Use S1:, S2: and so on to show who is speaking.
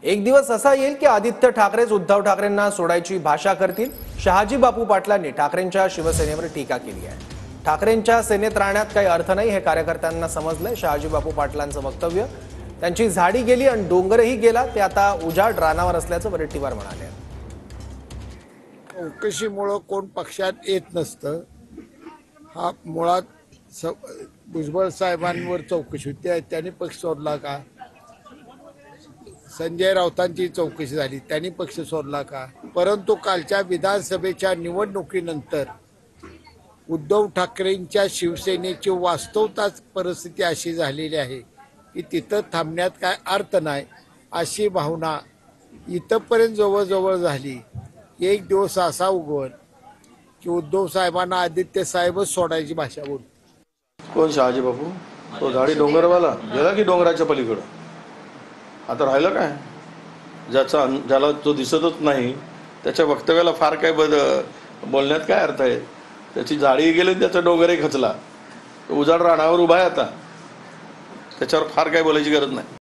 S1: एक दिवस असा येईल की आदित्य ठाकरेच उद्धव ठाकरेंना सोडायची भाषा करतील। शहाजी बापू पाटलांनी ठाकरेंच्या शिवसेनेवर टीका केली आहे। ठाकरेंच्या सेनेत राहण्यात काही अर्थ नाही हे कार्यकर्त्यांना समजलंय। शहाजी बापू पाटलांचं वक्तव्य, त्यांची झाडी गेली आणि डोंगरही गेला, ते आता उजाड रानावर असल्याचं वडेट्टीवार म्हणाले।
S2: चौकशीमुळं कोण पक्षात येत नसतं, हा मुळात भुजबळ साहेबांवर चौकशी होती, त्यांनी पक्ष सोडला का? संजय राऊतांची चौकशी झाली, त्यांनी पक्ष सोडला का? परंतु कालच्या विधानसभेच्या निवडणुकीनंतर उद्धव ठाकरेंच्या शिवसेनेची वास्तवताच परिस्थिती अशी झालेली आहे की तिथं थांबण्यात काय अर्थ नाही, अशी भावना इथंपर्यंत जवळजवळ झाली। एक दिवस असा उगवल की उद्धव साहेबांना आदित्य साहेबच सोडायची भाषा बोल।
S3: कोण शहाजी बापू? तो झाडी डोंगरवाला गेला की डोंगराच्या पलीकडं? आता राहिलं काय? ज्याला तो दिसतच नाही त्याच्या वक्तव्याला फार काय बोलण्यात काय अर्थ आहे? त्याची झाडी गेली, त्याचा डोंगरही खचला, तो उजाड रानावर उभा आहे, आता त्याच्यावर फार काय बोलायची गरज नाही।